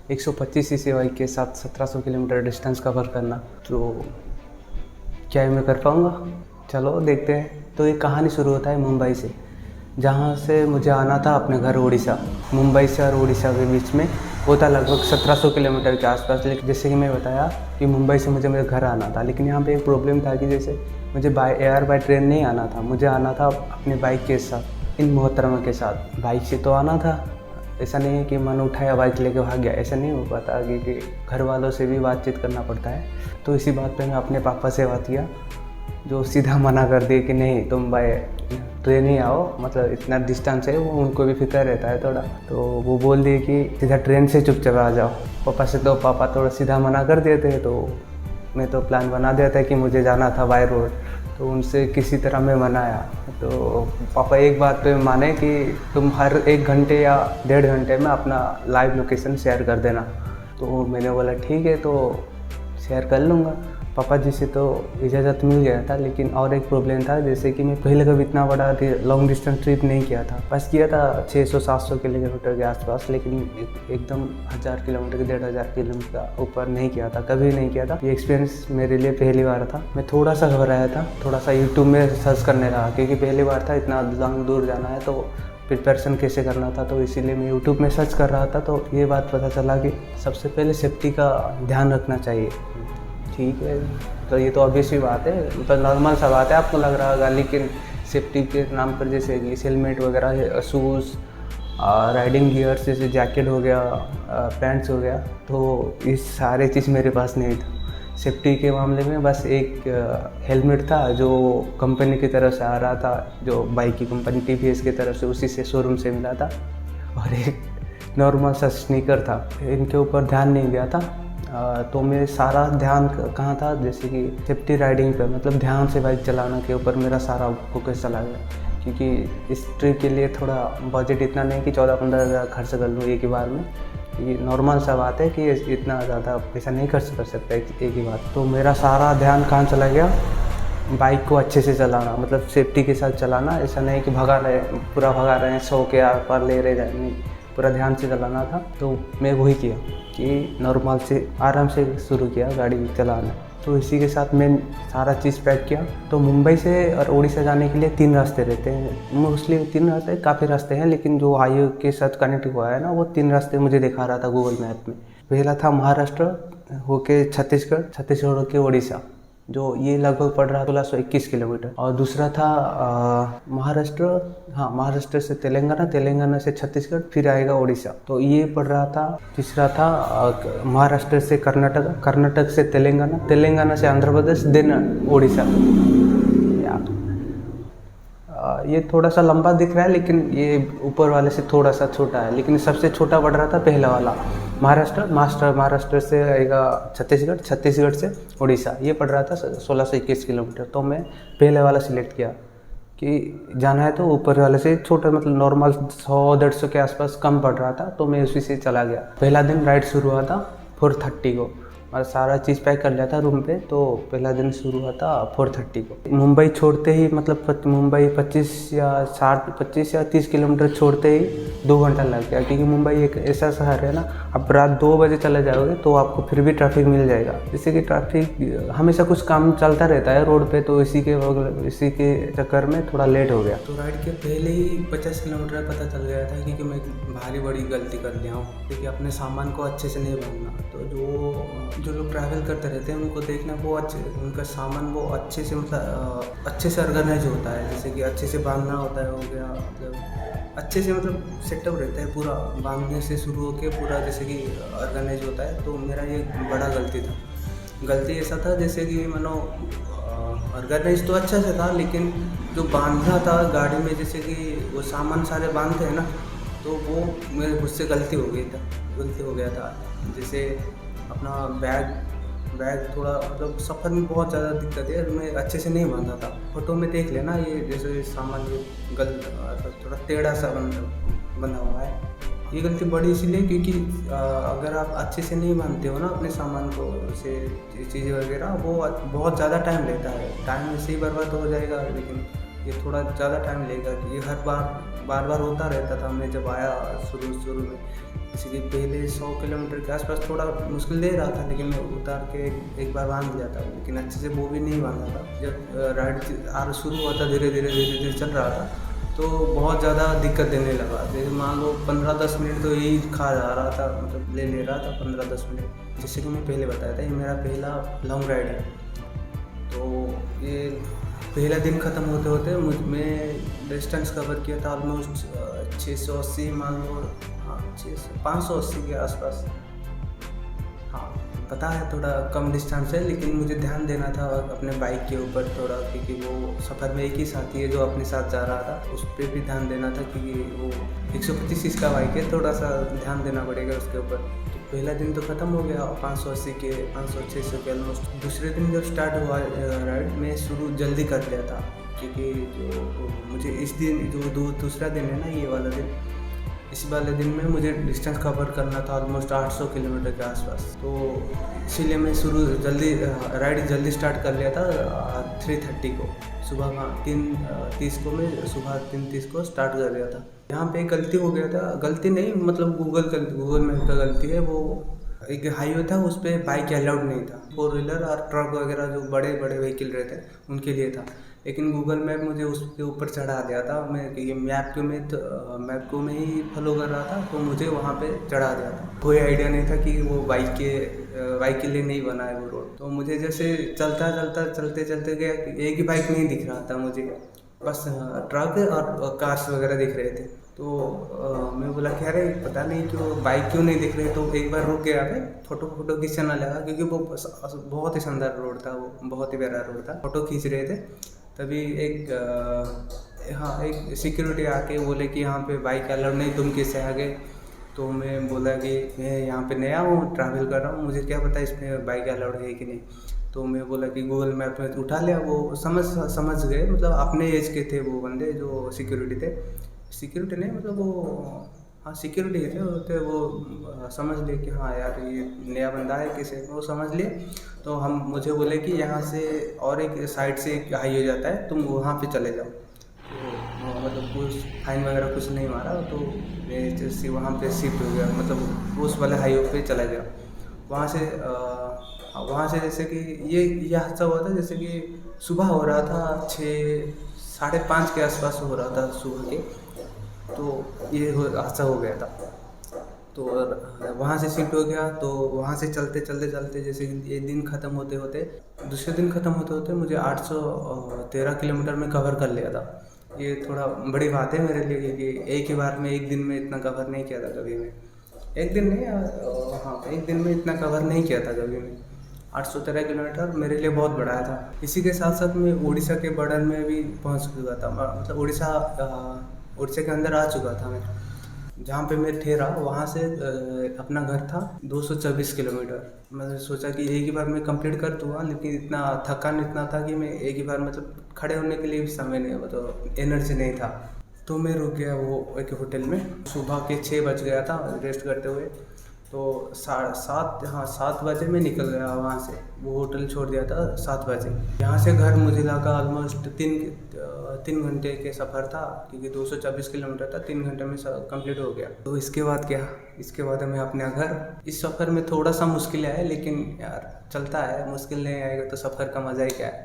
125 CC bike के साथ 1700 kilometre distance cover करना, तो क्या ये मैं कर पाऊँगा? चलो देखते हैं। तो ये कहानी शुरू होता है मुंबई से, जहाँ से मुझे आना था अपने घर उड़ीसा। मुंबई से और उड़ीसा के बीच में होता लगभग 1700 किलोमीटर के आसपास। लेकिन जैसे कि मैं बताया कि मुंबई से मुझे मेरे घर आना था, लेकिन यहाँ पे एक प्रॉब्लम था कि जैसे मुझे बाय ट्रेन नहीं आना था, मुझे आना था अपने बाइक के साथ, इन मोहतरमा के साथ। बाइक से तो आना था, ऐसा नहीं है कि मन उठाया बाइक लेके भाग गया, ऐसा नहीं हो पाता, क्योंकि घर वालों से भी बातचीत करना पड़ता है। तो इसी बात पे मैं अपने पापा से बात किया, जो सीधा मना कर दिए कि नहीं तुम बाय ट्रेन ही आओ, मतलब इतना डिस्टेंस है, वो उनको भी फिक्र रहता है थोड़ा। तो वो बोल दिए कि सीधा ट्रेन से चुपचाप आ जाओ। पापा से तो पापा थोड़ा सीधा मना कर दिए थे, तो मैं तो प्लान बना दिया था कि मुझे जाना था बाय रोड, तो उनसे किसी तरह मैं मनाया। तो पापा एक बात पे माने कि तुम हर 1 घंटे या 1.5 घंटे में अपना लाइव लोकेशन शेयर कर देना। तो मैंने बोला ठीक है, तो शेयर कर लूँगा। पापा जी से तो इजाज़त मिल गया था, लेकिन और एक प्रॉब्लम था, जैसे कि मैं पहले कभी इतना बड़ा लॉन्ग डिस्टेंस ट्रिप नहीं किया था। बस किया था 600-700 किलोमीटर के आसपास, लेकिन एकदम 1000 किलोमीटर के 1500 किलोमीटर का ऊपर नहीं किया था, कभी नहीं किया था। ये एक्सपीरियंस मेरे लिए पहली बार था। मैं थोड़ा सा घबराया था, थोड़ा सा यूट्यूब में सर्च करने लगा, क्योंकि पहली बार था, इतना लॉन्ग दूर जाना है तो प्रिपरेशन कैसे करना था, तो इसीलिए मैं यूट्यूब में सर्च कर रहा था। तो ये बात पता चला कि सबसे पहले सेफ्टी का ध्यान रखना चाहिए। ठीक है, तो ये तो ऑब्वियस ही बात है, तो नॉर्मल सा बात है, आपको लग रहा होगा, लेकिन सेफ्टी के नाम पर जैसे कि हेलमेट वगैरह, शूज़, राइडिंग गियर्स जैसे जैकेट हो गया, पैंट्स हो गया, तो ये सारे चीज़ मेरे पास नहीं था। सेफ्टी के मामले में बस एक हेलमेट था जो कंपनी की तरफ से आ रहा था, जो बाइक की कंपनी TVS की तरफ से, उसी से शोरूम से मिला था, और एक नॉर्मल सा स्नीकर था। इनके ऊपर ध्यान नहीं दिया था। तो मेरे सारा ध्यान कहाँ था, जैसे कि सेफ्टी राइडिंग पे, मतलब ध्यान से बाइक चलाने के ऊपर मेरा सारा फोकस चला गया, क्योंकि इस ट्रिप के लिए थोड़ा बजट इतना नहीं कि 14-15 हज़ार खर्च कर लूँ एक ही बार में। ये नॉर्मल सा बात है कि इतना ज़्यादा पैसा नहीं खर्च कर सकता एक ही बार। तो मेरा सारा ध्यान कहाँ चला गया, बाइक को अच्छे से चलाना, मतलब सेफ्टी के साथ चलाना। ऐसा नहीं कि पूरा भगा रहे हैं 100 के आर पार ले रहे नहीं, पूरा ध्यान से चलाना था। तो मैं वही किया कि नॉर्मल से आराम से शुरू किया गाड़ी चलाना। तो इसी के साथ मैं सारा चीज़ पैक किया। तो मुंबई से और उड़ीसा जाने के लिए 3 रास्ते रहते हैं, मोस्टली 3 रास्ते, काफ़ी रास्ते हैं, लेकिन जो हाईवे के साथ कनेक्ट हुआ है ना, वो 3 रास्ते मुझे दिखा रहा था गूगल मैप में। पहला था महाराष्ट्र होके छत्तीसगढ़, छत्तीसगढ़ होके उड़ीसा, जो ये लगभग पड़ रहा था 1621 किलोमीटर। और दूसरा था महाराष्ट्र से तेलंगाना, तेलंगाना से छत्तीसगढ़, फिर आएगा उड़ीसा, तो ये पड़ रहा था। तीसरा था महाराष्ट्र से कर्नाटक, कर्नाटक से तेलंगाना, तेलंगाना से आंध्र प्रदेश, देन उड़ीसा। ये थोड़ा सा लंबा दिख रहा है, लेकिन ये ऊपर वाले से थोड़ा सा छोटा है, लेकिन सबसे छोटा पड़ रहा था पहला वाला महाराष्ट्र से आएगा छत्तीसगढ़, छत्तीसगढ़ से उड़ीसा, ये पड़ रहा था 1621 किलोमीटर। तो मैं पहले वाला सिलेक्ट किया कि जाना है तो ऊपर वाले से छोटा, मतलब नॉर्मल 100-150 के आसपास कम पड़ रहा था, तो मैं उसी से चला गया। पहला दिन राइड शुरू हुआ था 4:30 को, और सारा चीज़ पैक कर लिया था रूम पे, तो पहला दिन शुरू हुआ था 4:30 को। मुंबई छोड़ते ही, मतलब मुंबई 25 या 30 किलोमीटर छोड़ते ही 2 घंटा लग गया, क्योंकि मुंबई एक ऐसा शहर है ना, आप रात 2 बजे चले जाओगे तो आपको फिर भी ट्रैफिक मिल जाएगा। जैसे कि ट्रैफिक हमेशा कुछ काम चलता रहता है रोड पे, तो इसी के चक्कर में थोड़ा लेट हो गया। तो राइड के पहले ही 50 किलोमीटर पता चल गया था, क्योंकि मैं भारी बड़ी गलती कर लिया हूँ, क्योंकि अपने सामान को अच्छे से नहीं बांधना। तो जो लोग ट्रैवल करते रहते हैं उनको देखना, वो उनका सामान वो अच्छे से, मतलब अच्छे से ऑर्गेनाइज होता है, जैसे कि अच्छे से बांधना होता है, हो गया, मतलब अच्छे से, मतलब सेटअप रहता है पूरा, बांधने से शुरू होकर पूरा जैसे कि ऑर्गेनाइज होता है। तो मेरा ये बड़ा गलती ऐसा था, जैसे कि मानो ऑर्गेनाइज तो अच्छा से था, लेकिन जो बांधना था गाड़ी में, जैसे कि वो सामान सारे बांधते हैं ना, तो वो मेरे मुझसे गलती हो गया था। जैसे अपना बैग थोड़ा, मतलब सफ़र में बहुत ज़्यादा दिक्कत है, मैं अच्छे से नहीं बांधा था। फोटो में देख लेना, ये जैसे सामान जो थोड़ा टेढ़ा सा बना हुआ है। ये गलती बड़ी इसलिए क्योंकि अगर आप अच्छे से नहीं बांधते हो ना अपने सामान को, जैसे चीज़ें वगैरह, वो बहुत ज़्यादा टाइम लेता है। टाइम ऐसे ही बर्बाद हो जाएगा, लेकिन ये थोड़ा ज़्यादा टाइम लेगा। ये हर बार होता रहता था मैं जब आया शुरू में। जैसे कि पहले 100 किलोमीटर के आसपास थोड़ा मुश्किल दे रहा था, लेकिन मैं उतार के एक बार बांध लिया था, लेकिन अच्छे से वो भी नहीं बांधा था। जब राइड आर शुरू हुआ था, धीरे धीरे चल रहा था, तो बहुत ज़्यादा दिक्कत देने लगा। जैसे मान लो 15-10 मिनट तो यही खा जा रहा था, मतलब ले रहा था 15-10 मिनट। जैसे कि मैं पहले बताया था, ये मेरा पहला लॉन्ग राइड है। तो ये पहला दिन ख़त्म होते होते मैं डिस्टेंस कवर किया था ऑलमोस्ट 680, मान लो, हाँ 580 के आसपास। हाँ, पता है थोड़ा कम डिस्टेंस है, लेकिन मुझे ध्यान देना था अपने बाइक के ऊपर थोड़ा, क्योंकि वो सफ़र में एक ही साथी है जो अपने साथ जा रहा था, उस पर भी ध्यान देना था, क्योंकि वो 125 का बाइक है, थोड़ा सा ध्यान देना पड़ेगा उसके ऊपर। तो पहला दिन तो ख़त्म हो गया 580 के, 500-600 के ऑलमोस्ट। दूसरे दिन जब स्टार्ट हुआ राइड, मैं शुरू जल्दी कर लिया था, क्योंकि जो मुझे इस दिन जो दूसरा दिन है ना, ये वाला दिन, इस वाले दिन में मुझे डिस्टेंस कवर करना था ऑलमोस्ट 800 किलोमीटर के आसपास। तो इसीलिए मैं राइड जल्दी स्टार्ट कर लिया था 3:30 को सुबह। हाँ, 3:30 को मैं सुबह 3:30 को स्टार्ट कर दिया था। यहाँ पे गलती हो गया था, गलती नहीं मतलब गूगल मैप का गलती है। वो एक हाईवे था, उस पर बाइक अलाउड नहीं था, 4 व्हीलर और ट्रक वगैरह जो बड़े बड़े व्हीकल रहते हैं उनके लिए था। लेकिन गूगल मैप मुझे उसके ऊपर चढ़ा दिया था। मैं ये मैप को मैं ही फॉलो कर रहा था, तो मुझे वहाँ पे चढ़ा दिया था। कोई आइडिया नहीं था कि वो बाइक के लिए नहीं बना है वो रोड। तो मुझे जैसे चलते गया, एक ही बाइक नहीं दिख रहा था मुझे, बस ट्रक और कार्स वगैरह दिख रहे थे। तो मैं बोला कि अरे पता नहीं क्यों बाइक क्यों नहीं दिख रही। तो एक बार रुक गया, मैं फ़ोटो खींचना लगा, क्योंकि वो बहुत ही शानदार रोड था, वो बहुत ही प्यारा रोड था। फ़ोटो खींच रहे थे, तभी एक सिक्योरिटी आके बोले कि यहाँ पे बाइक अलाउड नहीं, तुम कैसे आ गए। तो मैं बोला कि मैं यहाँ पे नया हूँ, ट्रैवल कर रहा हूँ, मुझे क्या पता इसमें बाइक अलाउड है कि नहीं। तो मैं बोला कि गूगल मैप में उठा लिया। वो समझ गए, मतलब अपने एज के थे वो बंदे जो सिक्योरिटी थे। सिक्योरिटी नहीं मतलब वो, हाँ सिक्योरिटी थे वो समझ लिए कि हाँ यार ये नया बंदा है, किसे वो समझ लिए। तो मुझे बोले कि यहाँ से और एक साइड से एक हाईवे जाता है, तुम वहाँ पे चले जाओ। तो मतलब कुछ फाइन वगैरह कुछ नहीं मारा, तो मैं जैसे वहाँ पे शिफ्ट हो गया, मतलब उस वाले हाईवे पे चला गया। वहाँ से जैसे कि ये हादसा हुआ था, जैसे कि सुबह हो रहा था, 6-5:30 के आसपास हो रहा था सुबह के। तो ये हादसा हो गया था। तो वहाँ से शिफ्ट हो गया। तो वहाँ से चलते जैसे कि एक दिन ख़त्म होते होते, दूसरे दिन ख़त्म होते होते मुझे 813 किलोमीटर में कवर कर लिया था। ये थोड़ा बड़ी बात है मेरे लिए, क्योंकि एक ही बार में एक दिन में इतना कवर नहीं किया था कभी मैं। एक दिन नहीं, हाँ एक दिन में इतना कवर नहीं किया था कभी मैं। 813 किलोमीटर मेरे लिए बहुत बड़ा था। इसी के साथ साथ मैं उड़ीसा के बॉर्डर में भी पहुँच चुका था, मतलब उड़ीसा के अंदर आ चुका था मैं। जहाँ पे मैं ठहरा वहाँ से अपना घर था 224 किलोमीटर। मैंने सोचा कि एक ही बार में कंप्लीट कर दूँगा, लेकिन थकान इतना था कि मैं एक ही बार मतलब खड़े होने के लिए भी समय नहीं, मतलब एनर्जी नहीं था। तो मैं रुक गया वो एक होटल में। सुबह के 6 बज गया था रेस्ट करते हुए। तो 7 बजे मैं निकल गया वहाँ से, वो होटल छोड़ दिया था 7 बजे। यहाँ से घर मुझे लगा ऑलमोस्ट 3 घंटे के सफ़र था, क्योंकि 224 किलोमीटर था, 3 घंटे में कंप्लीट हो गया। तो इसके बाद मैं अपने घर। इस सफ़र में थोड़ा सा मुश्किल आया, लेकिन यार चलता है, मुश्किल नहीं आएगा तो सफ़र का मज़ा ही क्या है।